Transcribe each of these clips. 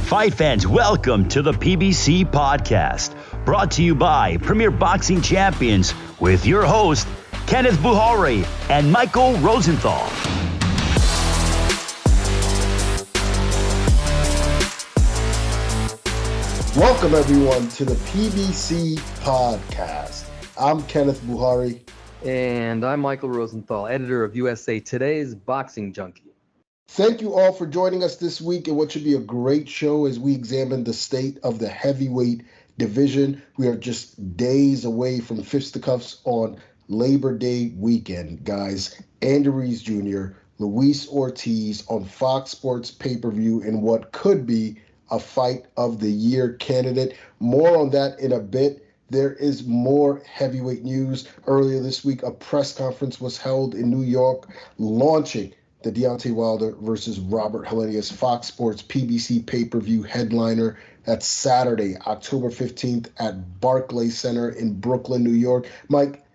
Fight fans, welcome to the PBC Podcast, brought to you by Premier Boxing Champions with your host, Kenneth Bouhairie and Michael Rosenthal. Welcome everyone to the PBC Podcast. I'm Kenneth Bouhairie. And I'm Michael Rosenthal, editor of USA Today's Boxing Junkie. Thank you all for joining us this week in what should be a great show as we examine the state of the heavyweight division. We are just days away from fisticuffs on Labor Day weekend, guys. Andy Ruiz Jr., Luis Ortiz on FOX Sports Pay-Per-View in what could be a fight of the year candidate. More on that in a bit. There is more heavyweight news. Earlier this week, a press conference was held in New York launching the Deontay Wilder versus Wilder-Helenius Fox Sports PBC Pay-Per-View headliner. That's Saturday, October 15th at Barclay Center in Brooklyn, New York. Mike,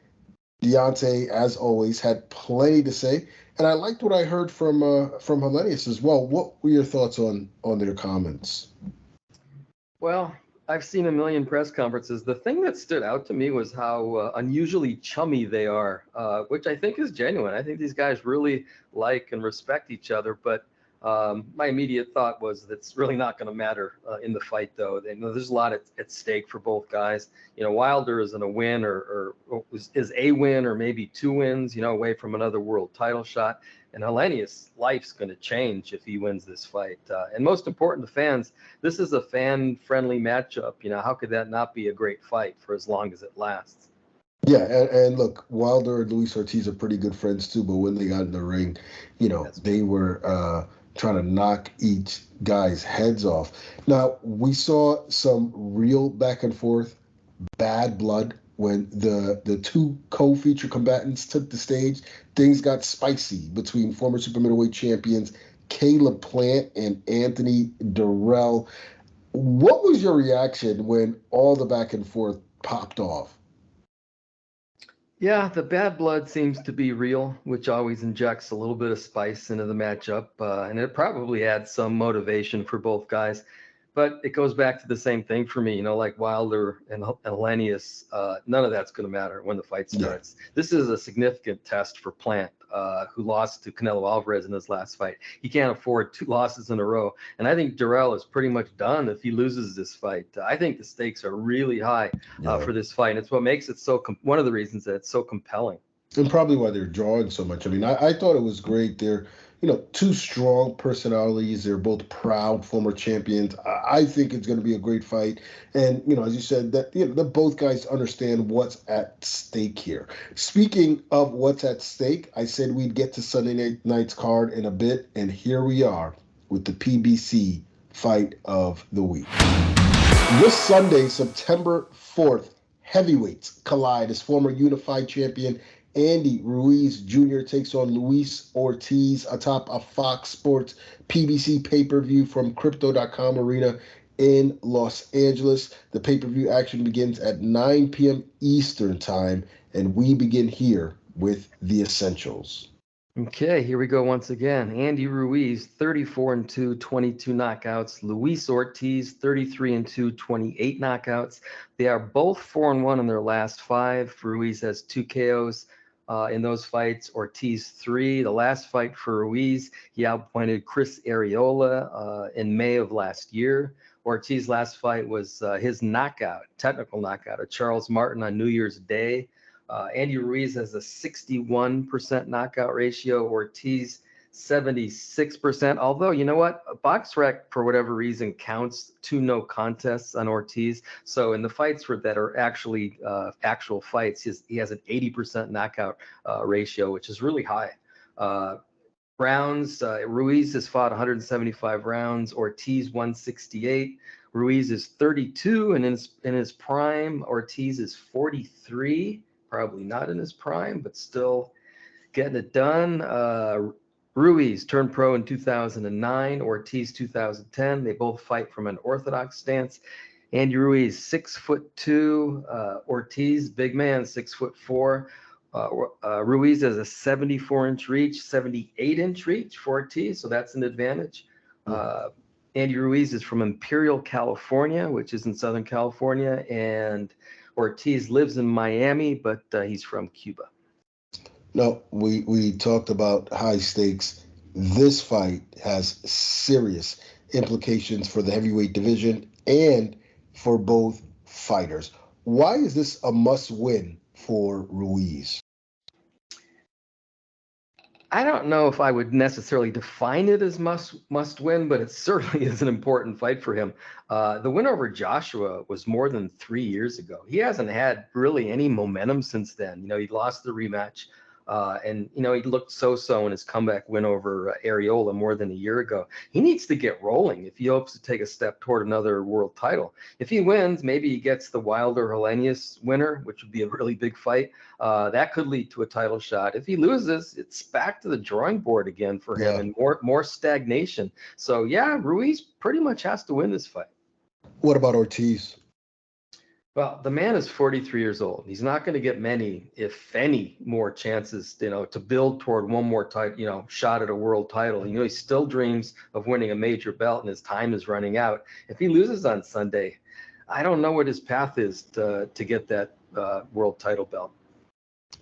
Deontay, as always, had plenty to say, and I liked what I heard from Helenius as well. What were your thoughts on their comments? Well, I've seen a million press conferences. The thing that stood out to me was how unusually chummy they are, which I think is genuine. I think these guys really like and respect each other. But my immediate thought was that's really not going to matter in the fight, though. There's a lot at stake for both guys. Wilder isn't a win or is a win or maybe two wins, away from another world title shot. And Helenius' life's going to change if he wins this fight. And most important to fans, this is a fan-friendly matchup. How could that not be a great fight for as long as it lasts? Yeah, and look, Wilder and Luis Ortiz are pretty good friends too, but when they got in the ring, they were trying to knock each guy's heads off. Now, we saw some real back and forth, bad blood. When the two co-feature combatants took the stage, things got spicy between former super middleweight champions Caleb Plant and Anthony Durrell. What was your reaction when all the back and forth popped off? Yeah, the bad blood seems to be real, which always injects a little bit of spice into the matchup, and it probably had some motivation for both guys. But it goes back to the same thing for me, like Wilder and Helenius. None of that's going to matter when the fight starts. Yeah. This is a significant test for Plant, who lost to Canelo Alvarez in his last fight. He can't afford two losses in a row. And I think Durrell is pretty much done if he loses this fight. I think the stakes are really high for this fight. And it's what makes it one of the reasons that it's so compelling. And probably why they're drawing so much. I mean, I thought it was great. They're two strong personalities. They're both proud former champions. I think it's going to be a great fight. And, as you said, that both guys understand what's at stake here. Speaking of what's at stake, I said we'd get to Sunday night's card in a bit, and here we are with the PBC Fight of the Week. This Sunday, September 4th, heavyweights collide as former unified champion Andy Ruiz Jr. takes on Luis Ortiz atop a FOX Sports PBC Pay-Per-View from Crypto.com Arena in Los Angeles. The pay-per-view action begins at 9 p.m. Eastern Time, and we begin here with the essentials. Okay, here we go once again. Andy Ruiz, 34-2, 22 knockouts. Luis Ortiz, 33-2, 28 knockouts. They are both 4-1 in their last five. Ruiz has 2 KOs. In those fights, Ortiz 3. The last fight for Ruiz, he outpointed Chris Arreola in May of last year. Ortiz's last fight was his technical knockout of Charles Martin on New Year's Day. Andy Ruiz has a 61% knockout ratio. Ortiz 76%. Although, you know what? BoxRec, for whatever reason, counts 2 no contests on Ortiz. So in the fights that are actually actual fights, he has an 80% knockout ratio, which is really high. Rounds, Ruiz has fought 175 rounds. Ortiz 168. Ruiz is 32, and in his prime, Ortiz is 43. Probably not in his prime, but still getting it done. Ruiz turned pro in 2009, Ortiz 2010. They both fight from an orthodox stance. Andy Ruiz, 6'2", Ortiz, big man, 6'4". Ruiz has a 74-inch reach, 78-inch reach for Ortiz, so that's an advantage. Andy Ruiz is from Imperial, California, which is in Southern California, and Ortiz lives in Miami, but he's from Cuba. No, we talked about high stakes. This fight has serious implications for the heavyweight division and for both fighters. Why is this a must-win for Ruiz? I don't know if I would necessarily define it as must win, but it certainly is an important fight for him. The win over Joshua was more than 3 years ago. He hasn't had really any momentum since then. He lost the rematch. And he looked so-so in his comeback win over Areola more than a year ago. He needs to get rolling if he hopes to take a step toward another world title. If he wins, maybe he gets the Wilder-Helenius winner, which would be a really big fight. That could lead to a title shot. If he loses, it's back to the drawing board again for him and more stagnation. So, Ruiz pretty much has to win this fight. What about Ortiz? Well, the man is 43 years old. He's not going to get many, if any, more chances, to build toward one more shot at a world title. He still dreams of winning a major belt, and his time is running out. If he loses on Sunday, I don't know what his path is to get that world title belt.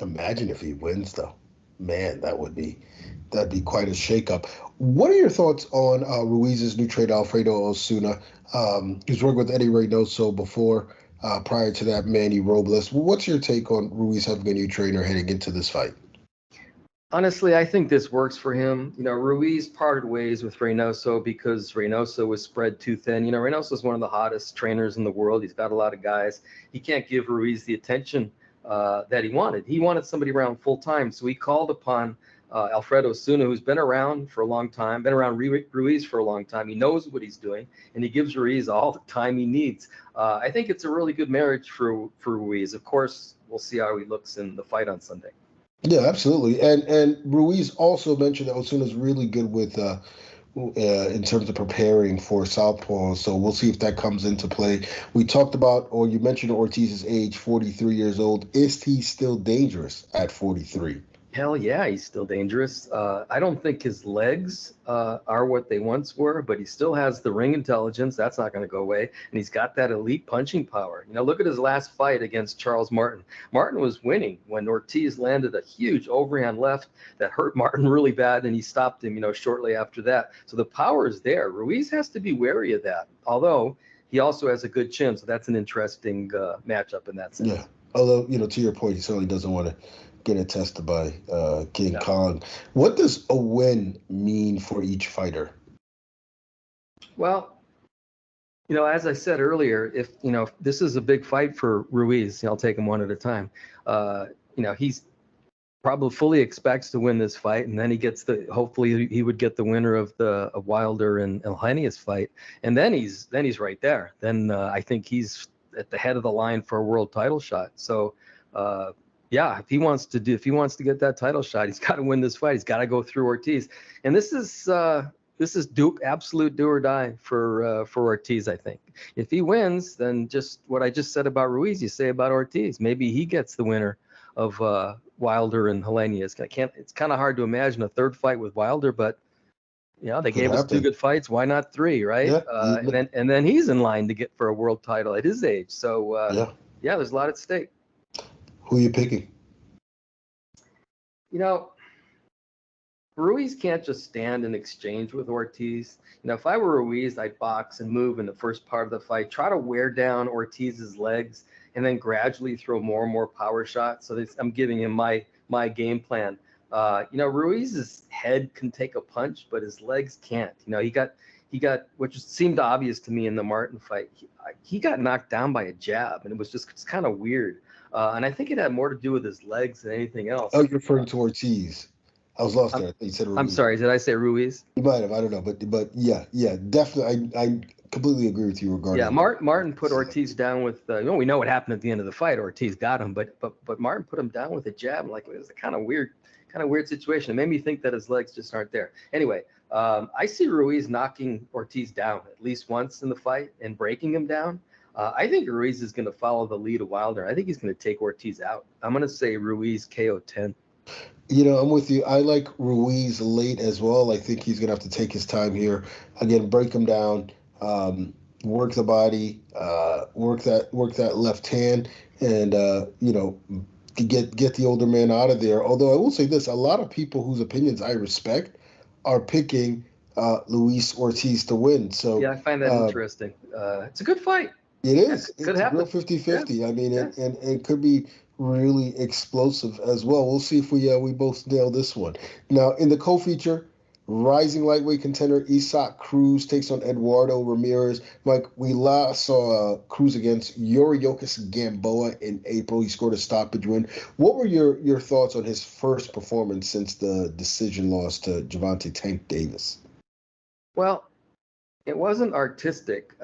Imagine if he wins, though. Man, that'd be quite a shakeup. What are your thoughts on Ruiz's new trainer, Alfredo Osuna? He was working with Eddie Reynoso before. Prior to that, Manny Robles. What's your take on Ruiz having a new trainer heading into this fight? Honestly, I think this works for him. Ruiz parted ways with Reynoso because Reynoso was spread too thin. Reynoso is one of the hottest trainers in the world. He's got a lot of guys. He can't give Ruiz the attention that he wanted. He wanted somebody around full time, so he called upon Alfredo Osuna, who's been around for a long time, been around Ruiz for a long time. He knows what he's doing, and he gives Ruiz all the time he needs. I think it's a really good marriage for Ruiz. Of course, we'll see how he looks in the fight on Sunday. Yeah, absolutely. And Ruiz also mentioned that Osuna's really good with in terms of preparing for southpaw. So we'll see if that comes into play. We talked about, or you mentioned Ortiz's age, 43 years old. Is he still dangerous at 43? Hell yeah, he's still dangerous. I don't think his legs are what they once were, but he still has the ring intelligence. That's not going to go away. And he's got that elite punching power. Look at his last fight against Charles Martin. Martin was winning when Ortiz landed a huge overhand left that hurt Martin really bad, and he stopped him, shortly after that. So the power is there. Ruiz has to be wary of that, although he also has a good chin. So that's an interesting matchup in that sense. Yeah, although, to your point, he certainly doesn't want to get tested by King Kong. What does a win mean for each fighter? Well, as I said earlier, if this is a big fight for Ruiz, I'll take him one at a time. He's probably fully expects to win this fight, and then he gets hopefully he would get the winner of the Wilder and Helenius fight, and then he's right there. Then I think he's at the head of the line for a world title shot. So if he wants to get that title shot, he's got to win this fight. He's got to go through Ortiz, and this is absolute do or die for Ortiz. I think if he wins, then just what I just said about Ruiz, you say about Ortiz. Maybe he gets the winner of Wilder and Helenius. It's kind of hard to imagine a third fight with Wilder, but they gave us 2 good fights. Why not 3, right? Yeah. And then he's in line to get for a world title at his age. So there's a lot at stake. Who are you picking? Ruiz can't just stand and exchange with Ortiz. If I were Ruiz, I'd box and move in the first part of the fight, try to wear down Ortiz's legs, and then gradually throw more and more power shots. So I'm giving him my game plan. Ruiz's head can take a punch, but his legs can't. He got, which seemed obvious to me in the Martin fight. He got knocked down by a jab, and it's kind of weird. And I think it had more to do with his legs than anything else. Oh, you're referring to Ortiz. I was lost there. You said Ruiz. I'm sorry. Did I say Ruiz? You might have. I don't know. But yeah, definitely. I completely agree with you regarding. Yeah, Martin put Ortiz down with. We know what happened at the end of the fight. Ortiz got him, but Martin put him down with a jab. It was a kind of weird situation. It made me think that his legs just aren't there. Anyway, I see Ruiz knocking Ortiz down at least once in the fight and breaking him down. I think Ruiz is going to follow the lead of Wilder. I think he's going to take Ortiz out. I'm going to say Ruiz KO 10. I'm with you. I like Ruiz late as well. I think he's gonna have to take his time here. Again, break him down, work the body, work that left hand, and get the older man out of there. Although I will say this, a lot of people whose opinions I respect are picking Luis Ortiz to win. So Yeah, I find that interesting. It's a good fight. it is. Could It's a happen. real 50-50. Yeah. I mean, Yeah. and it could be really explosive as well. We'll see if we both nail this one. Now, in the co-feature, rising lightweight contender Isaac Cruz takes on Eduardo Ramirez. Mike, we last saw Cruz against Yuriorkis Gamboa in April. He scored a stoppage win. What were your thoughts on his first performance since the decision loss to Gervonta Tank Davis? Well, it wasn't artistic.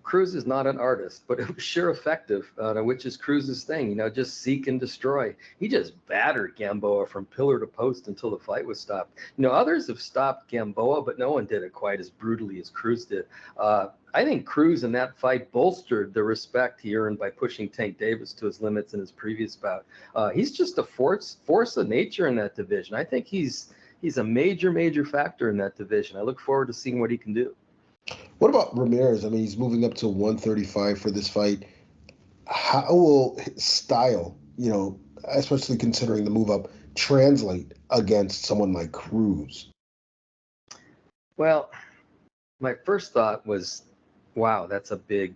Cruz is not an artist, but it was sure effective, which is Cruz's thing, just seek and destroy. He just battered Gamboa from pillar to post until the fight was stopped. Others have stopped Gamboa, but no one did it quite as brutally as Cruz did. I think Cruz in that fight bolstered the respect he earned by pushing Tank Davis to his limits in his previous bout. He's just a force of nature in that division. I think he's a major factor in that division. I look forward to seeing what he can do. What about Ramirez? I mean, he's moving up to 135 for this fight. How will his style, especially considering the move up, translate against someone like Cruz? Well, my first thought was, wow, that's a big.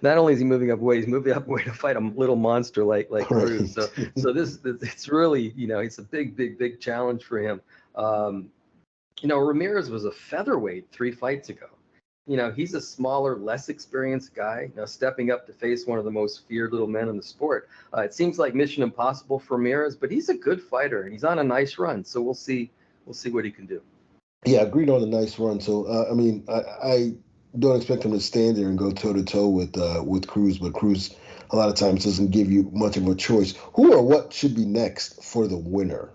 Not only is he moving up weight, he's moving up weight to fight a little monster like Cruz. So this it's really, it's a big challenge for him. Ramirez was a featherweight 3 fights ago. He's a smaller, less experienced guy, stepping up to face one of the most feared little men in the sport. It seems like mission impossible for Ramirez, but he's a good fighter and he's on a nice run. So we'll see what he can do. Yeah, agreed on a nice run. So, I don't expect him to stand there and go toe-to-toe with Cruz, but Cruz a lot of times doesn't give you much of a choice. Who or what should be next for the winner?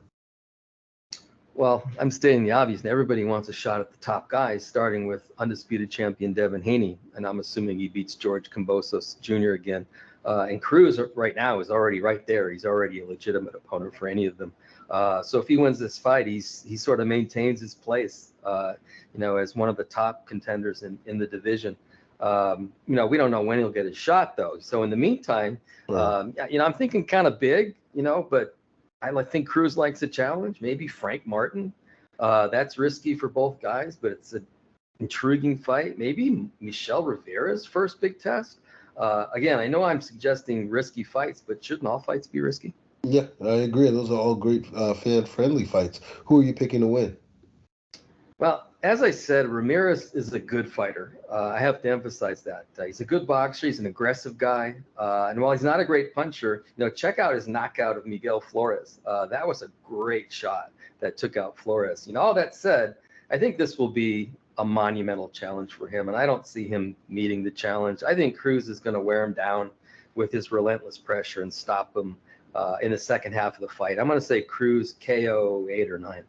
Well, I'm stating the obvious. Everybody wants a shot at the top guys, starting with undisputed champion Devin Haney, and I'm assuming he beats George Kambosos Jr. again. And Cruz right now is already right there. He's already a legitimate opponent for any of them. So if he wins this fight, he sort of maintains his place, as one of the top contenders in the division. We don't know when he'll get his shot though. So in the meantime, I'm thinking kind of big, but I think Cruz likes a challenge. Maybe Frank Martin. That's risky for both guys, but it's an intriguing fight. Maybe Michel Rivera's first big test. Again, I know I'm suggesting risky fights, but shouldn't all fights be risky? Yeah, I agree. Those are all great fan-friendly fights. Who are you picking to win? Well, as I said, Ramirez is a good fighter. I have to emphasize that. He's a good boxer. He's an aggressive guy. And while he's not a great puncher, check out his knockout of Miguel Flores. That was a great shot that took out Flores. All that said, I think this will be a monumental challenge for him, and I don't see him meeting the challenge. I think Cruz is going to wear him down with his relentless pressure and stop him in the second half of the fight. I'm going to say Cruz KO 8 or 9.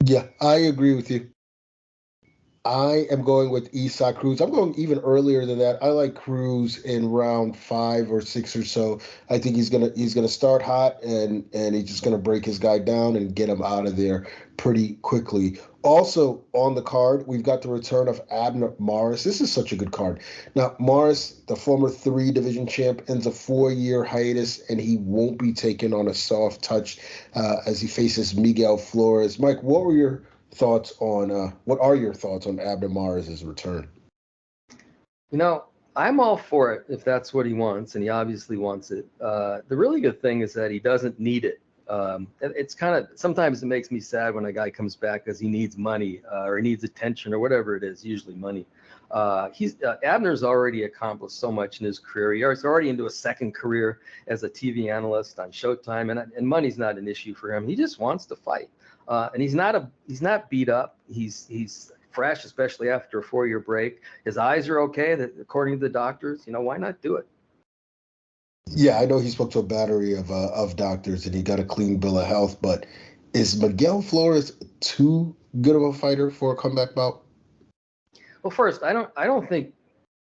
Yeah, I agree with you. I am going with Isaac Cruz. I'm going even earlier than that. I like Cruz in round 5 or 6 or so. I think he's gonna start hot and he's just gonna break his guy down and get him out of there pretty quickly. Also on the card, we've got the return of Abner Mares. This is such a good card. Now, Mares, the former 3 division champ, ends a 4-year hiatus, and he won't be taken on a soft touch as he faces Miguel Flores. Mike, what are your thoughts on Abner Mares' return? I'm all for it if that's what he wants, and he obviously wants it. The really good thing is that he doesn't need it. It's kind of, sometimes it makes me sad when a guy comes back because he needs money or he needs attention or whatever it is, usually money. Abner's already accomplished so much in his career. He's already into a second career as a TV analyst on Showtime, and money's not an issue for him. He just wants to fight. And he's not beat up. He's fresh, especially after a 4-year break. His eyes are okay, according to the doctors. Why not do it? Yeah, I know he spoke to a battery of doctors and he got a clean bill of health, but is Miguel Flores too good of a fighter for a comeback bout? Well, first, I don't think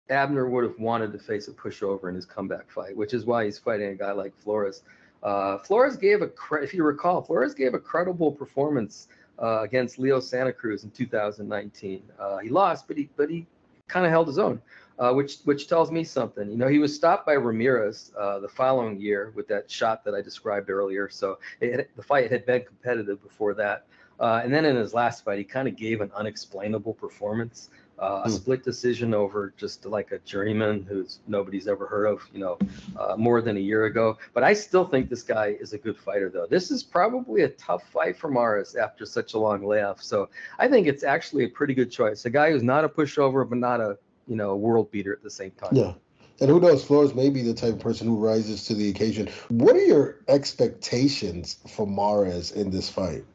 Abner would have wanted to face a pushover in his comeback fight, which is why he's fighting a guy like Flores. Flores if you recall, Flores gave a credible performance against Leo Santa Cruz in 2019. He lost, but he kind of held his own, which tells me something. He was stopped by Ramirez the following year with that shot that I described earlier. So the fight had been competitive before that. And then in his last fight, he kind of gave an unexplainable performance. A split decision over just like a journeyman who's nobody's ever heard of, more than a year ago. But I still think this guy is a good fighter, though. This is probably a tough fight for Mares after such a long layoff. So I think it's actually a pretty good choice. A guy who's not a pushover, but not a world beater at the same time. Yeah. And who knows, Flores may be the type of person who rises to the occasion. What are your expectations for Mares in this fight?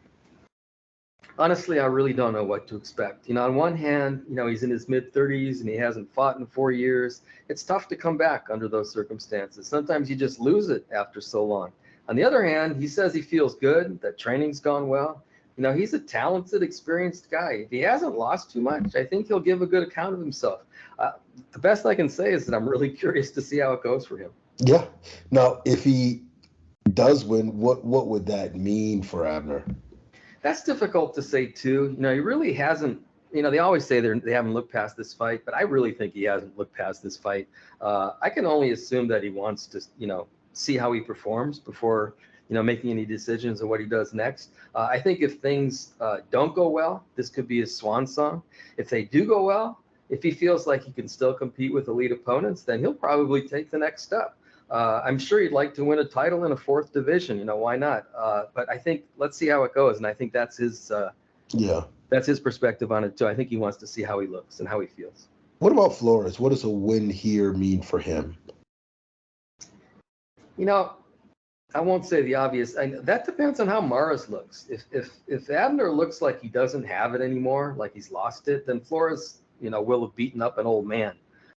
Honestly, I really don't know what to expect. On one hand, he's in his mid-30s and he hasn't fought in 4 years. It's tough to come back under those circumstances. Sometimes you just lose it after so long. On the other hand, he says he feels good, that training's gone well. He's a talented, experienced guy. If he hasn't lost too much, I think he'll give a good account of himself. The best I can say is that I'm really curious to see how it goes for him. Yeah. Now, if he does win, what would that mean for Abner? That's difficult to say, too. He really hasn't, they always say they haven't looked past this fight, but I really think he hasn't looked past this fight. I can only assume that he wants to, see how he performs before, making any decisions on what he does next. I think if things don't go well, this could be his swan song. If they do go well, if he feels like he can still compete with elite opponents, then he'll probably take the next step. I'm sure he'd like to win a title in a fourth division. Why not? But I think let's see how it goes, and I think that's his that's his perspective on it too. I think he wants to see how he looks and how he feels. What about Flores? What does a win here mean for him? I won't say the obvious. That depends on how Mares looks. If Abner looks like he doesn't have it anymore, like he's lost it, then Flores, will have beaten up an old man.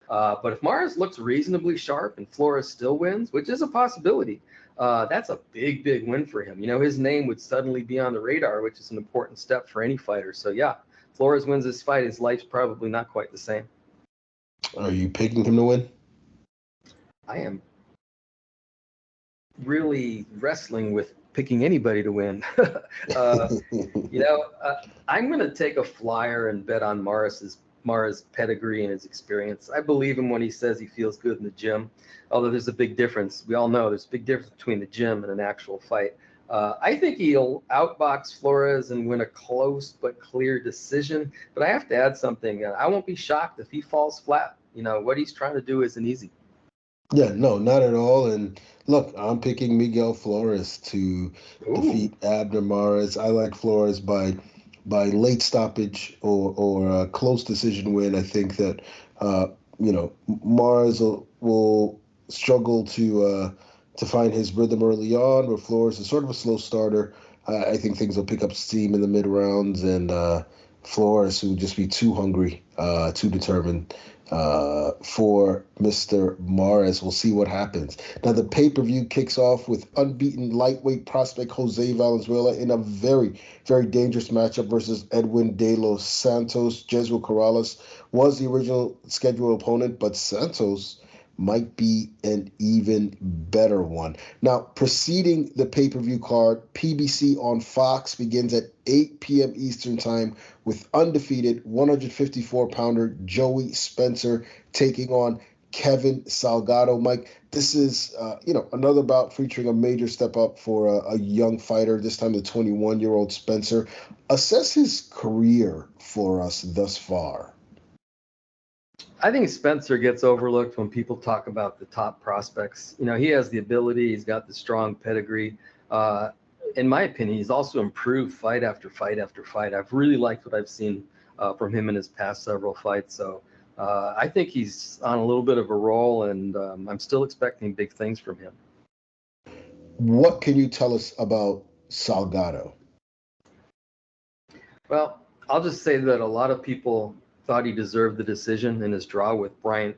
But if Mares looks reasonably sharp and Flores still wins, which is a possibility, that's a big, big win for him. His name would suddenly be on the radar, which is an important step for any fighter. So, yeah, Flores wins this fight. His life's probably not quite the same. Are you picking him to win? I am really wrestling with picking anybody to win. I'm going to take a flyer and bet on Mares' pedigree and his experience. I believe him when he says he feels good in the gym, although there's a big difference. We all know there's a big difference between the gym and an actual fight. I think he'll outbox Flores and win a close but clear decision, but I have to add something. I won't be shocked if he falls flat. What he's trying to do isn't easy. Yeah, no, not at all. And look, I'm picking Miguel Flores to defeat Abner Mares. I like Flores by late stoppage or a close decision win. I think that Mares will struggle to find his rhythm early on, where Flores is sort of a slow starter. I think things will pick up steam in the mid rounds, and Flores will just be too hungry, too determined for Mr. Mares. We'll see what happens. Now, the pay-per-view kicks off with unbeaten lightweight prospect Jose Valenzuela in a very, very dangerous matchup versus Edwin De Los Santos. Jesuit Corrales was the original scheduled opponent, but Santos might be an even better one. Now, preceding the pay-per-view card, PBC on Fox begins at 8 p.m. Eastern Time with undefeated 154-pounder Joey Spencer taking on Kevin Salgado. Mike, this is, another bout featuring a major step up for a young fighter, this time the 21-year-old Spencer. Assess his career for us thus far. I think Spencer gets overlooked when people talk about the top prospects. He has the ability. He's got the strong pedigree. In my opinion, he's also improved fight after fight after fight. I've really liked what I've seen from him in his past several fights. So I think he's on a little bit of a roll, and I'm still expecting big things from him. What can you tell us about Salgado? Well, I'll just say that a lot of people thought he deserved the decision in his draw with Bryant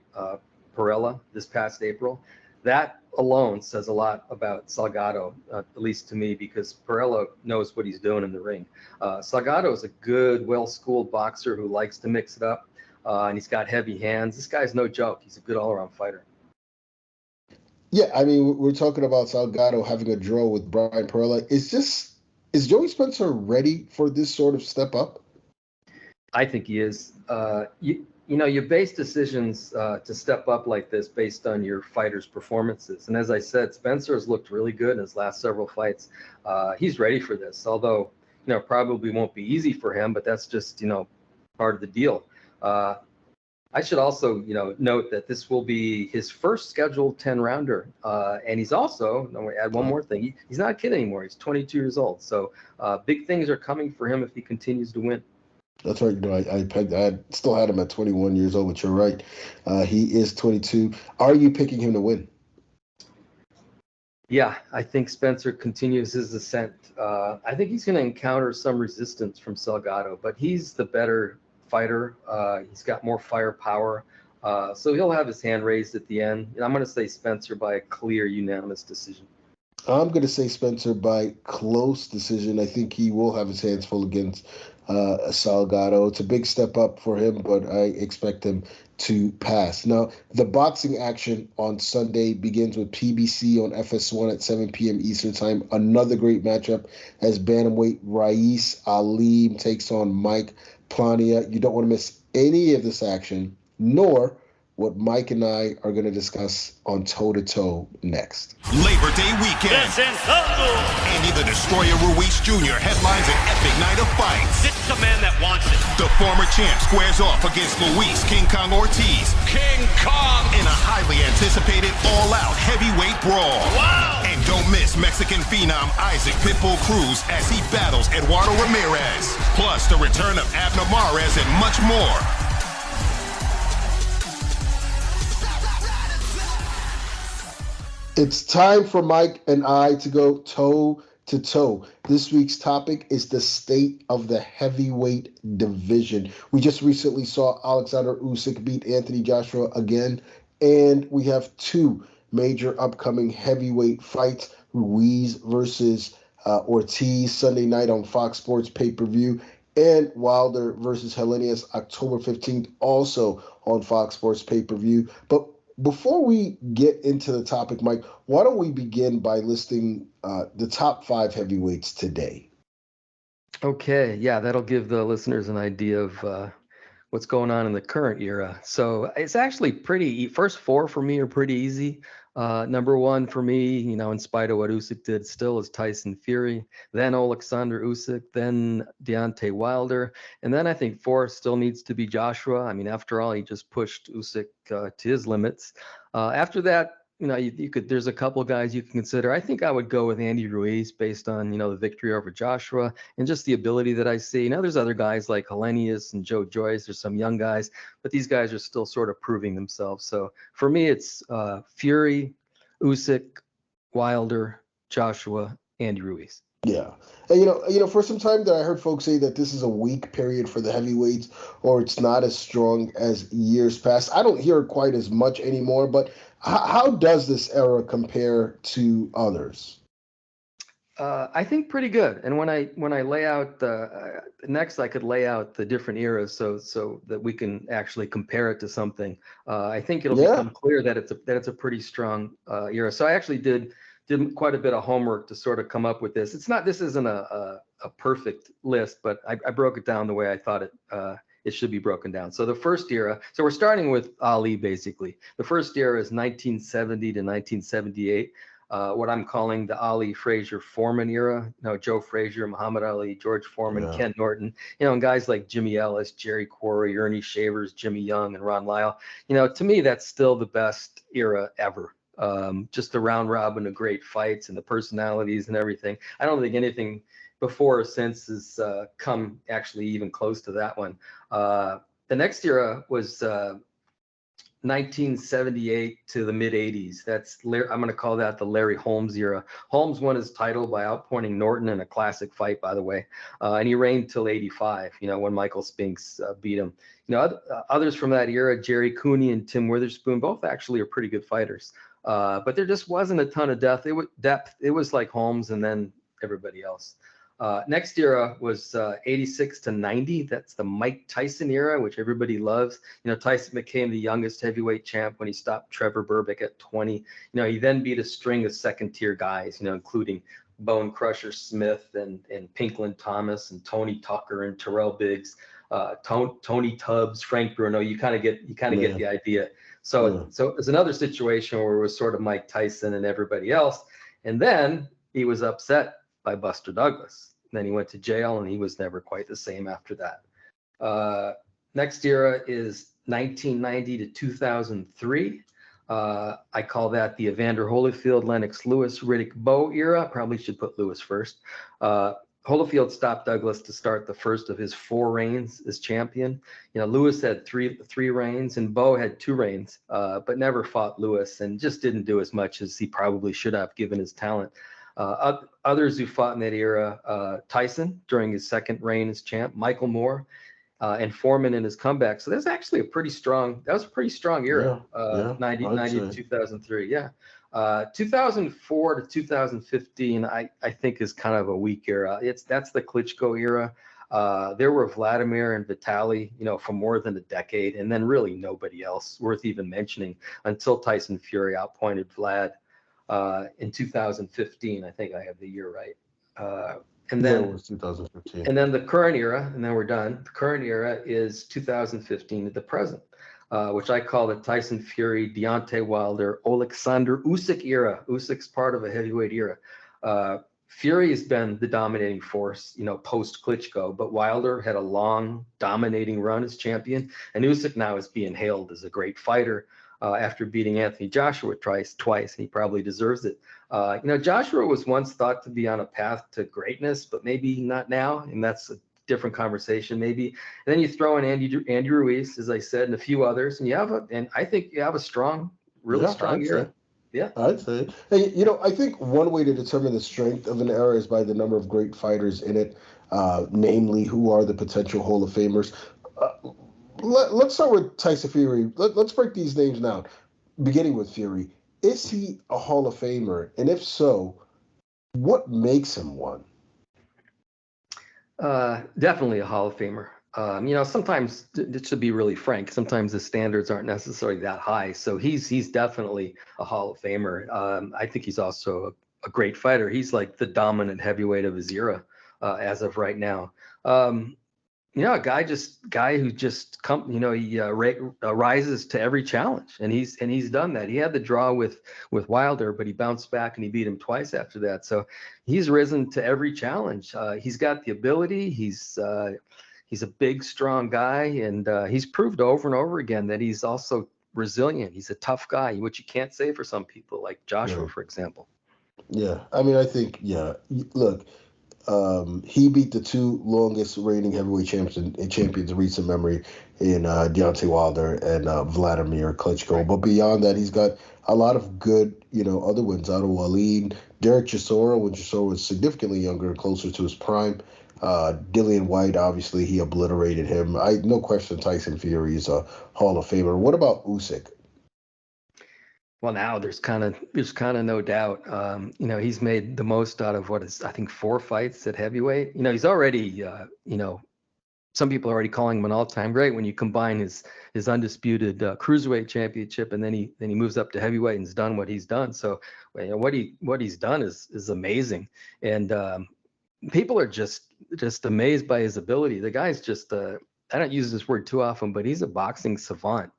Perella this past April. That alone says a lot about Salgado, at least to me, because Perella knows what he's doing in the ring. Salgado is a good, well-schooled boxer who likes to mix it up, and he's got heavy hands. This guy's no joke. He's a good all-around fighter. Yeah, I mean, we're talking about Salgado having a draw with Brian Perella. Is Joey Spencer ready for this sort of step up? I think he is. You base decisions to step up like this based on your fighters' performances. And as I said, Spencer has looked really good in his last several fights. He's ready for this, although, probably won't be easy for him, but that's just, part of the deal. I should also, note that this will be his first scheduled 10-rounder. And he's also, add one more thing, he's not a kid anymore. He's 22 years old. So big things are coming for him if he continues to win. That's right. I still had him at 21 years old, but you're right. He is 22. Are you picking him to win? Yeah, I think Spencer continues his ascent. I think he's going to encounter some resistance from Salgado, but he's the better fighter. He's got more firepower. So he'll have his hand raised at the end. And I'm going to say Spencer by a clear, unanimous decision. I'm going to say Spencer by close decision. I think he will have his hands full against Salgado. It's a big step up for him, but I expect him to pass. Now, the boxing action on Sunday begins with PBC on FS1 at 7 p.m. Eastern Time. Another great matchup as bantamweight Raees Aleem takes on Mike Plania. You don't want to miss any of this action, nor what Mike and I are going to discuss on Toe to Toe next. Labor Day weekend. Andy the Destroyer Ruiz Jr. headlines an epic night of fights. This is a man that wants it. The former champ squares off against Luis King Kong Ortiz. King Kong. In a highly anticipated all-out heavyweight brawl. Wow. And don't miss Mexican phenom Isaac Pitbull Cruz as he battles Eduardo Ramirez. Plus the return of Abner Mares and much more. It's time for Mike and I to go toe to toe. This week's topic is the state of the heavyweight division. We just recently saw Alexander Usyk beat Anthony Joshua again, and we have two major upcoming heavyweight fights: Ruiz versus Ortiz Sunday night on FOX Sports Pay-Per-View, and Wilder versus Helenius October 15th, also on FOX Sports Pay-Per-View. But before we get into the topic, Mike, why don't we begin by listing the top 5 heavyweights today? Okay, yeah, that'll give the listeners an idea of what's going on in the current era. So it's actually first 4 for me are pretty easy. Number 1 for me, in spite of what Usyk did, still is Tyson Fury, then Alexander Usyk, then Deontay Wilder, and then I think 4 still needs to be Joshua. I mean, after all, he just pushed Usyk to his limits. After that, there's a couple guys you can consider. I think I would go with Andy Ruiz based on, the victory over Joshua and just the ability that I see. There's other guys like Helenius and Joe Joyce. There's some young guys, but these guys are still sort of proving themselves. So for me, it's Fury, Usyk, Wilder, Joshua, Andy Ruiz. Yeah. And, for some time there, I heard folks say that this is a weak period for the heavyweights, or it's not as strong as years past. I don't hear it quite as much anymore, but how does this era compare to others? I think pretty good. And when I lay out next, I could lay out the different eras so that we can actually compare it to something. I think it'll become clear that it's a pretty strong era. So I actually did quite a bit of homework to sort of come up with this. This isn't a perfect list, but I broke it down the way I thought it should be broken down. So the first era, so we're starting with Ali, basically. The first era is 1970 to 1978, what I'm calling the Ali Frazier Foreman era. Joe Frazier, Muhammad Ali, George Foreman, Ken Norton, and guys like Jimmy Ellis, Jerry Quarry, Ernie Shavers, Jimmy Young, and Ron Lyle. To me, that's still the best era ever. Just the round robin of great fights and the personalities and everything. I don't think anything before or since has come actually even close to that one. The next era was 1978 to the mid 80s. I'm going to call that the Larry Holmes era. Holmes won his title by outpointing Norton in a classic fight, by the way. And he reigned till 85, when Michael Spinks beat him. Others from that era, Jerry Cooney and Tim Witherspoon, both actually are pretty good fighters. But there just wasn't a ton of depth. It was like Holmes and then everybody else. Next era was 86 to 90. That's the Mike Tyson era, which everybody loves. Tyson became the youngest heavyweight champ when he stopped Trevor Berbick at 20. He then beat a string of second-tier guys, including Bone Crusher Smith and Pinkland Thomas and Tony Tucker and Terrell Biggs, Tony Tubbs, Frank Bruno. You kind of get the idea. So it's another situation where it was sort of Mike Tyson and everybody else. And then he was upset by Buster Douglas. Then he went to jail, and he was never quite the same after that. Next era is 1990 to 2003. I call that the Evander Holyfield, Lennox Lewis, Riddick Bowe era. Probably should put Lewis first. Holyfield stopped Douglas to start the first of his 4 reigns as champion. Lewis had three reigns, and Bowe had 2 reigns, but never fought Lewis, and just didn't do as much as he probably should have given his talent. Others who fought in that era, Tyson during his second reign as champ, Michael Moore, and Foreman in his comeback. So that's actually a pretty strong era, 90 to 2003. Yeah. 2004 to 2015, I think is kind of a weak era. That's the Klitschko era. There were Vladimir and Vitali, for more than a decade, and then really nobody else worth even mentioning until Tyson Fury outpointed Vlad. In 2015, I think I have the year right. And then it was 2015. And then the current era, and then we're done. The current era is 2015 to the present, which I call the Tyson Fury, Deontay Wilder, Alexander Usyk era. Usyk's part of a heavyweight era. Fury has been the dominating force, post Klitschko, but Wilder had a long dominating run as champion, and Usyk now is being hailed as a great fighter. After beating Anthony Joshua twice, and he probably deserves it. Joshua was once thought to be on a path to greatness, but maybe not now, and that's a different conversation maybe. And then you throw in Andy Ruiz, as I said, and a few others, and I think you have a strong era. Yeah, I'd say. Hey, I think one way to determine the strength of an era is by the number of great fighters in it, namely who are the potential Hall of Famers. Let's start with Tyson Fury. Let's break these names down, beginning with Fury. Is he a Hall of Famer? And if so, what makes him one? Definitely a Hall of Famer. Sometimes, to be really frank, sometimes the standards aren't necessarily that high. So he's definitely a Hall of Famer. I think he's also a great fighter. He's like the dominant heavyweight of his era as of right now. A guy who just he rises to every challenge, and he's done that. He had the draw with Wilder, but he bounced back and he beat him twice after that. So he's risen to every challenge. He's got the ability. He's a big, strong guy, and he's proved over and over again that he's also resilient. He's a tough guy, which you can't say for some people, like Joshua, for example. Yeah, I think look. He beat the 2 longest reigning heavyweight champions in recent memory in Deontay Wilder and Vladimir Klitschko. But beyond that, he's got a lot of good, other wins. Otto Wallin, Derek Chisora, when Chisora was significantly younger, closer to his prime. Dillian White, obviously, he obliterated him. No question Tyson Fury is a Hall of Famer. What about Usyk? Well, now there's kind of no doubt. He's made the most out of what is, I think, 4 fights at heavyweight. He's already, some people are already calling him an all-time great when you combine his undisputed cruiserweight championship, and then he moves up to heavyweight and has done what he's done. So what he's done is amazing, and people are just amazed by his ability. The guy's just I don't use this word too often, but he's a boxing savant.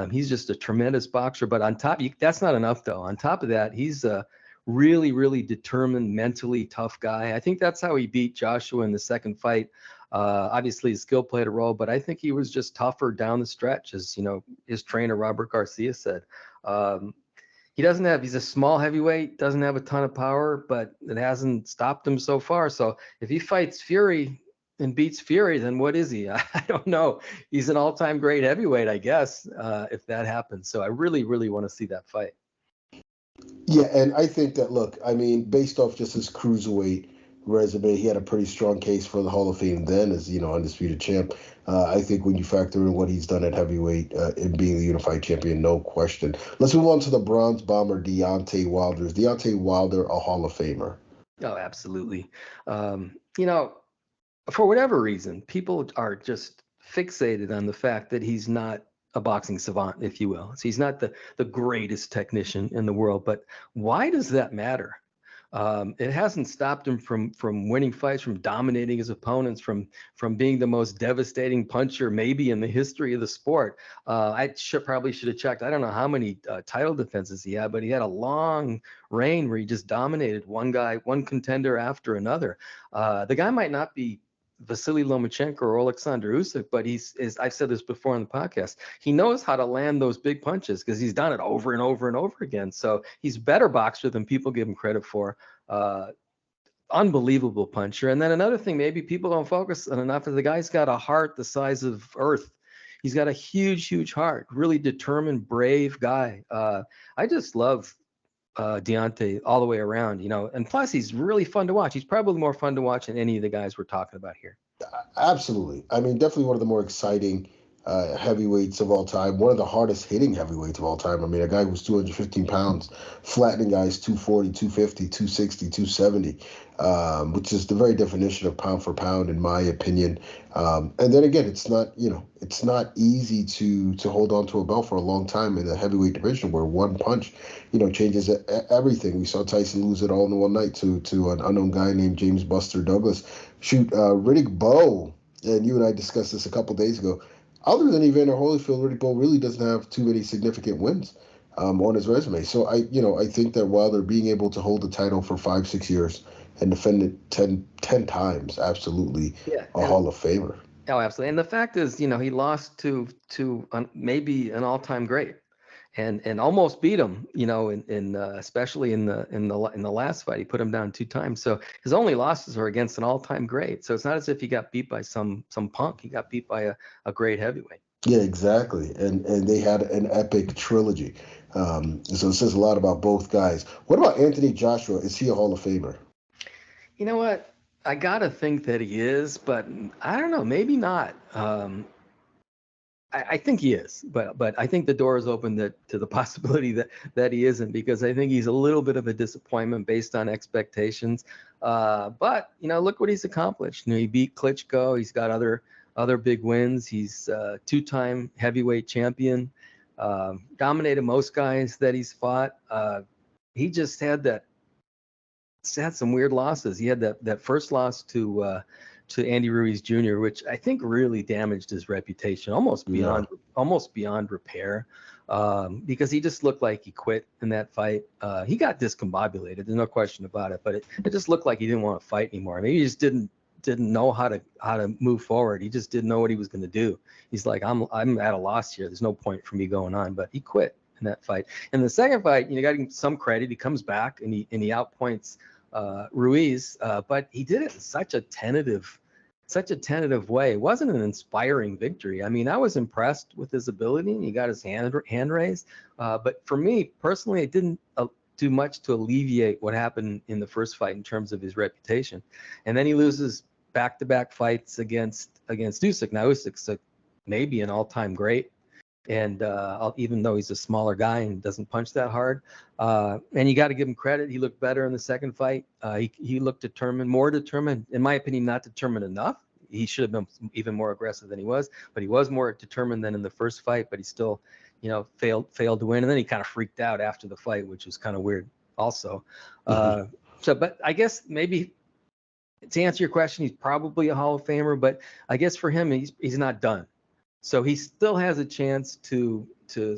He's just a tremendous boxer. But on top, that's not enough, though. On top of that, he's a really, really determined, mentally tough guy. I think that's how he beat Joshua in the second fight. Obviously, his skill played a role, but I think he was just tougher down the stretch, as his trainer Robert Garcia said. He's a small heavyweight, doesn't have a ton of power, but it hasn't stopped him so far. So if he fights Fury and beats Fury, then what is he? I don't know. He's an all-time great heavyweight, I guess, if that happens. So I really, really want to see that fight. Yeah, and I think that, based off just his cruiserweight resume, he had a pretty strong case for the Hall of Fame then as, undisputed champ. I think when you factor in what he's done at heavyweight in being the unified champion, no question. Let's move on to the bronze bomber, Deontay Wilder. Is Deontay Wilder a Hall of Famer? Oh, absolutely. for whatever reason, people are just fixated on the fact that he's not a boxing savant, if you will. So he's not the greatest technician in the world. But why does that matter? It hasn't stopped him from winning fights, from dominating his opponents, from being the most devastating puncher maybe in the history of the sport. I probably should have checked. I don't know how many title defenses he had, but he had a long reign where he just dominated one contender after another. The guy might not be Vasily Lomachenko or Alexander Usyk, but I've said this before on the podcast, he knows how to land those big punches because he's done it over and over and over again. So he's a better boxer than people give him credit for. Unbelievable puncher. And then another thing, maybe people don't focus on enough, is the guy's got a heart the size of Earth. He's got a huge, huge heart, really determined, brave guy. I just love Deontay all the way around, and plus he's really fun to watch. He's probably more fun to watch than any of the guys we're talking about here. Absolutely. I mean, definitely one of the more exciting heavyweights of all time, one of the hardest hitting heavyweights of all time. I mean, a guy who's 215 pounds, flattening guys 240, 250, 260, 270, which is the very definition of pound for pound, in my opinion. And then again, it's not easy to hold on to a belt for a long time in the heavyweight division where one punch, changes everything. We saw Tyson lose it all in one night to an unknown guy named James Buster Douglas. Riddick Bowe, and you and I discussed this a couple days ago. Other than Evander Holyfield, Riddick Bowe really doesn't have too many significant wins on his resume. So I think that Wilder being able to hold the title for 5-6 years and defend it 10 times, absolutely a Hall of Famer. Oh, absolutely. And the fact is, he lost to maybe an all-time great, and almost beat him. Especially in the last fight, he put him down 2 times. So his only losses are against an all-time great. So it's not as if he got beat by some punk. He got beat by a great heavyweight. Yeah, exactly. And they had an epic trilogy. So it says a lot about both guys. What about Anthony Joshua? Is he a Hall of Famer? You know what? I gotta think that he is, but I don't know. Maybe not. I think he is, but I think the door is open to the possibility that he isn't, because I think he's a little bit of a disappointment based on expectations. But look what he's accomplished. He beat Klitschko. He's got other big wins. He's a 2-time heavyweight champion. Dominated most guys that he's fought. He just had some weird losses. He had that first loss to Andy Ruiz Jr., which I think really damaged his reputation almost beyond repair, because he just looked like he quit in that fight. He got discombobulated, there's no question about it, but it just looked like he didn't want to fight anymore. Maybe he just didn't know how to move forward. He just didn't know what he was going to do. He's like, I'm at a loss here. There's no point for me going on. But he quit in that fight. In the second fight, you got to give him some credit. He comes back and he outpoints Ruiz, but he did it in such a tentative way. It wasn't an inspiring victory. I mean, I was impressed with his ability, and he got his hand raised. But for me personally, it didn't do much to alleviate what happened in the first fight in terms of his reputation. And then he loses back-to-back fights against Usyk. Now Usyk's maybe an all-time great, and even though he's a smaller guy and doesn't punch that hard, and you got to give him credit. He looked better in the second fight. He looked more determined, in my opinion, not determined enough. He should have been even more aggressive than he was, but he was more determined than in the first fight. But he still, failed to win, and then he kind of freaked out after the fight, which was kind of weird, also. But I guess maybe to answer your question, he's probably a Hall of Famer. But I guess for him, he's not done. So he still has a chance to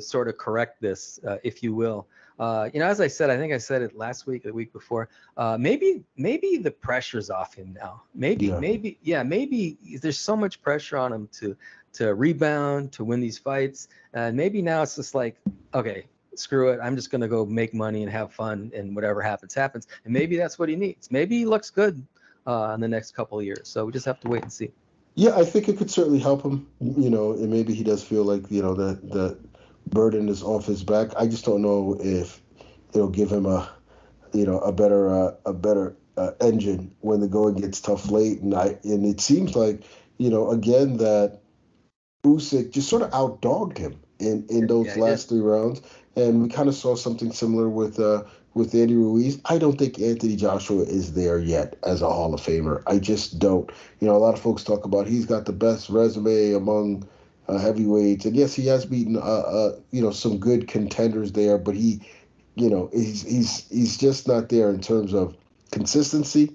sort of correct this, if you will. As I said, I think I said it last week, or the week before. Maybe the pressure's off him now. Maybe there's so much pressure on him to rebound, to win these fights, and maybe now it's just like, okay, screw it. I'm just gonna go make money and have fun, and whatever happens. And maybe that's what he needs. Maybe he looks good in the next couple of years. So we just have to wait and see. Yeah, I think it could certainly help him, and maybe he does feel like, the burden is off his back. I just don't know if it'll give him a better engine when the going gets tough late. And it seems like, again, that Usyk just sort of outdogged him in those last 3 rounds. And we kind of saw something similar with with Andy Ruiz. I don't think Anthony Joshua is there yet as a Hall of Famer. I just don't. A lot of folks talk about he's got the best resume among heavyweights, and yes, he has beaten some good contenders there, but he's just not there in terms of consistency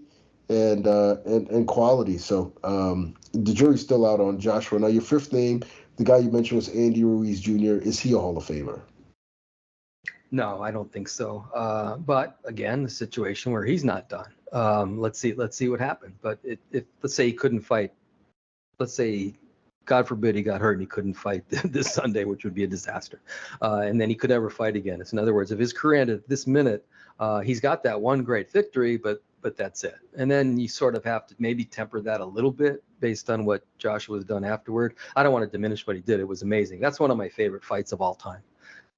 and quality. So the jury's still out on Joshua. Now, your fifth name, the guy you mentioned, was Andy Ruiz Jr. Is he a Hall of Famer? No, I don't think so. But again, the situation where he's not done. Let's see what happened. But if let's say he couldn't fight, let's say, God forbid, he got hurt and he couldn't fight this Sunday, which would be a disaster. And then he could never fight again. It's, in other words, if his career ended at this minute, he's got that one great victory, but that's it. And then you sort of have to maybe temper that a little bit based on what Joshua's done afterward. I don't want to diminish what he did. It was amazing. That's one of my favorite fights of all time.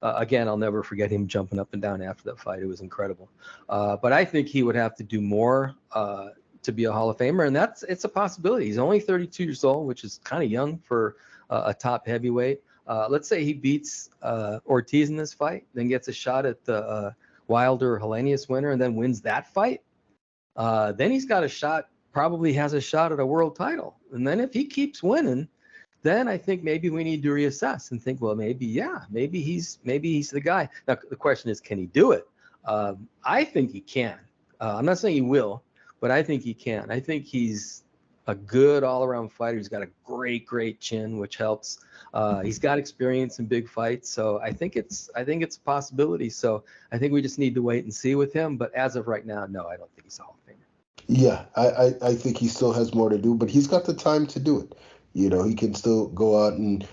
Again, I'll never forget him jumping up and down after that fight. It was incredible. But I think he would have to do more to be a Hall of Famer, and it's a possibility. He's only 32 years old, which is kind of young for a top heavyweight. Let's say he beats Ortiz in this fight, then gets a shot at the Wilder-Helenius winner, and then wins that fight. Then he's got a shot, probably has a shot at a world title. And then if he keeps winning, then I think maybe we need to reassess and think, well, maybe he's the guy. Now, the question is, can he do it? I think he can. I'm not saying he will, but I think he can. I think he's a good all-around fighter. He's got a great chin, which helps. He's got experience in big fights, so I think it's a possibility. So I think we just need to wait and see with him. But as of right now, no, I don't think he's a Hall of Famer. Yeah, I think he still has more to do, but he's got the time to do it. He can still go out and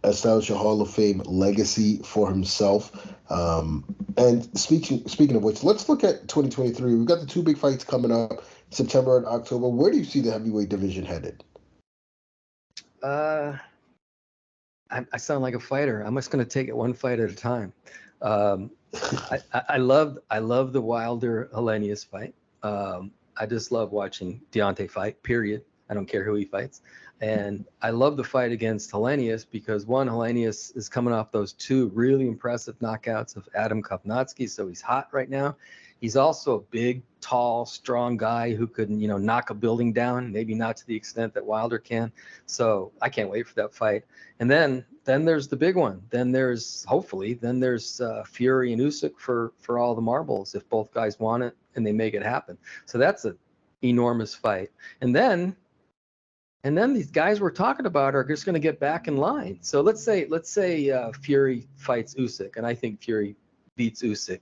establish a Hall of Fame legacy for himself. And speaking of which, let's look at 2023. We've got the two big fights coming up, September and October. Where do you see the heavyweight division headed? I sound like a fighter. I'm just going to take it one fight at a time. I love the Wilder-Helenius fight. I just love watching Deontay fight, period. I don't care who he fights. And I love the fight against Helenius because, one, Helenius is coming off those two really impressive knockouts of Adam Kopnatski, so he's hot right now. He's also a big, tall, strong guy who could, knock a building down, maybe not to the extent that Wilder can. So I can't wait for that fight. And then there's the big one. Then there's Fury and Usyk for all the marbles if both guys want it and they make it happen. So that's an enormous fight. And then these guys we're talking about are just going to get back in line. So let's say Fury fights Usyk, and I think Fury beats Usyk.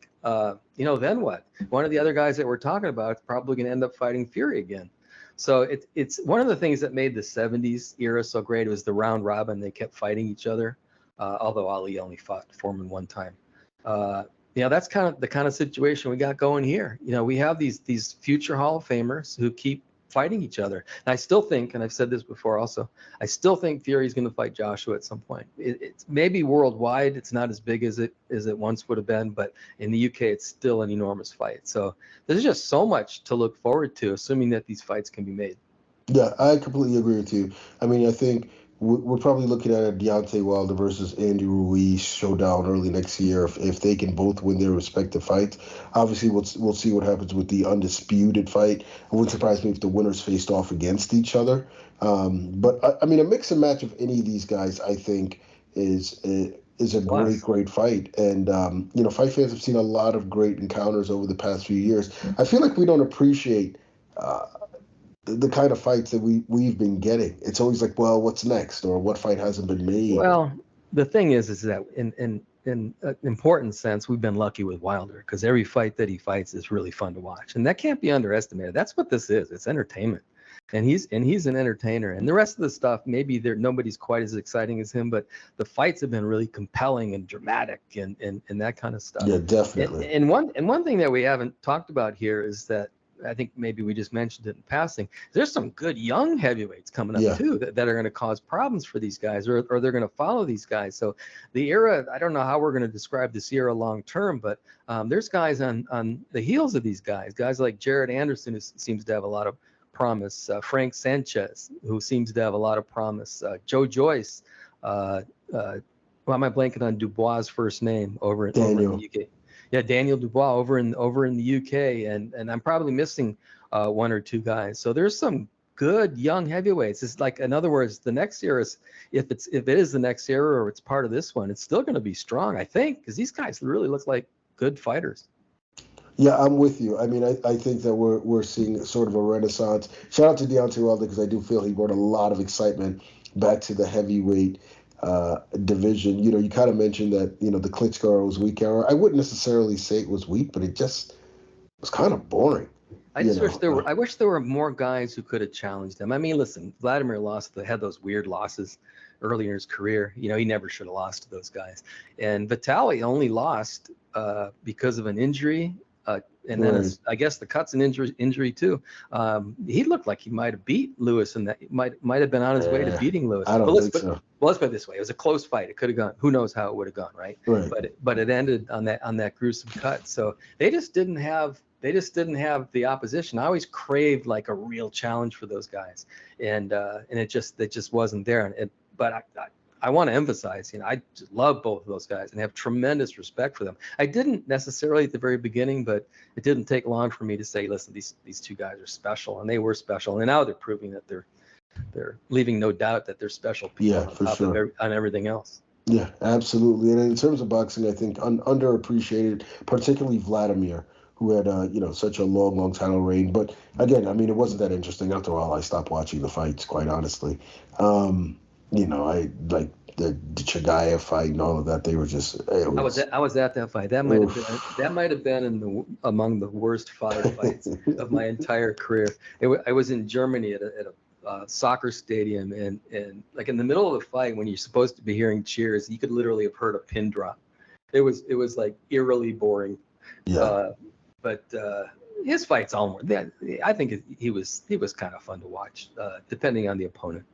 Then what? One of the other guys that we're talking about is probably going to end up fighting Fury again. So it's one of the things that made the 70s era so great. It was the round robin. They kept fighting each other, although Ali only fought Foreman one time. That's the kind of situation we got going here. We have these future Hall of Famers who keep fighting each other. And I still think, and I've said this before also, I still think Fury's going to fight Joshua at some point. It's maybe worldwide, it's not as big as it once would have been, but in the UK, it's still an enormous fight. So there's just so much to look forward to, assuming that these fights can be made. Yeah, I completely agree with you. I mean, I think we're probably looking at a Deontay Wilder versus Andy Ruiz showdown early next year if they can both win their respective fights. Obviously, we'll see what happens with the undisputed fight. It wouldn't surprise me if the winners faced off against each other. But I mean, a mix and match of any of these guys, I think, is a great fight. And fight fans have seen a lot of great encounters over the past few years. I feel like we don't appreciate the kind of fights that we've been getting. It's always like, well, what's next, or what fight hasn't been made? Well, the thing is that in an important sense, we've been lucky with Wilder because every fight that he fights is really fun to watch, and that can't be underestimated. That's what this is. It's entertainment, and he's an entertainer. And the rest of the stuff, maybe nobody's quite as exciting as him, but the fights have been really compelling and dramatic and that kind of stuff. Yeah, definitely. And one thing that we haven't talked about here is that, I think maybe we just mentioned it in passing, there's some good young heavyweights coming up too that are going to cause problems for these guys, or they're going to follow these guys. So the era, I don't know how we're going to describe this era long term, but there's guys on the heels of these guys like Jared Anderson, who seems to have a lot of promise, Frank Sanchez, who seems to have a lot of promise, Joe Joyce, why am I blanking on Dubois' first name over in the UK? Yeah, Daniel Dubois over in the UK, and I'm probably missing one or two guys. So there's some good young heavyweights. It's like, in other words, the next era is, if it is the next era or it's part of this one, it's still going to be strong, I think, because these guys really look like good fighters. Yeah, I'm with you. I mean, I think that we're seeing sort of a renaissance. Shout out to Deontay Wilder, because I do feel he brought a lot of excitement back to the heavyweight division. You know, you kind of mentioned that, you know, the Klitschko era was weak era. I wouldn't necessarily say it was weak, but it just was kind of boring. I wish there were more guys who could have challenged him. I mean, listen, Vladimir had those weird losses earlier in his career. You know, he never should have lost to those guys. And Vitaly only lost because of an injury. And then I guess the cuts and injury too. He looked like he might have beat Lewis, and that might have been on his way to beating Lewis. I don't think so. Well, let's put it this way: it was a close fight. It could have gone. Who knows how it would have gone, right? But it ended on that gruesome cut. So they just didn't have the opposition. I always craved like a real challenge for those guys, and it just wasn't there. But I want to emphasize, you know, I just love both of those guys and have tremendous respect for them. I didn't necessarily at the very beginning, but it didn't take long for me to say, listen, these two guys are special, and they were special, and now they're proving that they're leaving no doubt that they're special people. Yeah, for sure. On everything else. Yeah, absolutely. And in terms of boxing, I think underappreciated, particularly Vladimir, who had such a long title reign. But again, I mean, it wasn't that interesting. After all, I stopped watching the fights, quite honestly. You know, I like the Chagayev fight and all of that. They were just. I was at that fight. That might have been among the worst 5 fights of my entire career. I was in Germany at a soccer stadium, and like in the middle of the fight, when you're supposed to be hearing cheers, you could literally have heard a pin drop. It was like eerily boring. Yeah. But his fights I think he was kind of fun to watch, depending on the opponent.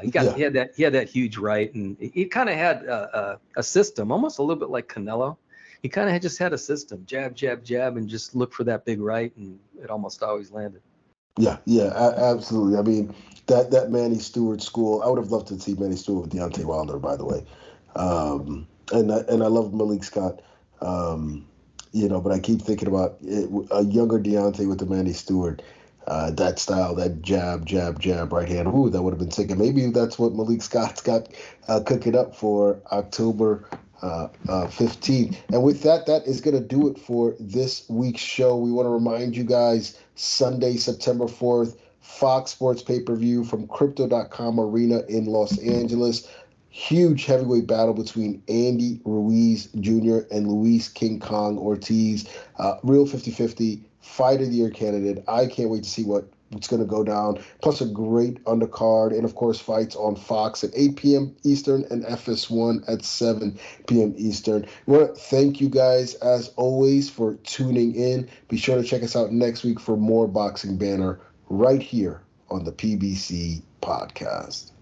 He had that huge right, and he kind of had a system, almost a little bit like Canelo. He kind of just had a system: jab, jab, jab, and just look for that big right, and it almost always landed. Yeah, absolutely. I mean, that Manny Stewart school. I would have loved to see Manny Stewart with Deontay Wilder, by the way. And I love Malik Scott. But I keep thinking about a younger Deontay with the Manny Stewart. That style, that jab, jab, jab, right hand. Ooh, that would have been sick. And maybe that's what Malik Scott's got cooking up for October 15th. And with that is going to do it for this week's show. We want to remind you guys, Sunday, September 4th, FOX Sports Pay-Per-View from Crypto.com Arena in Los Angeles. Huge heavyweight battle between Andy Ruiz Jr. and Luis King Kong Ortiz. Real 50-50 fight of the year candidate. I can't wait to see what's going to go down. Plus a great undercard, and of course fights on Fox at 8 p.m. Eastern and FS1 at 7 p.m. Eastern. We want to thank you guys as always for tuning in. Be sure to check us out next week for more Boxing Banner right here on the PBC Podcast.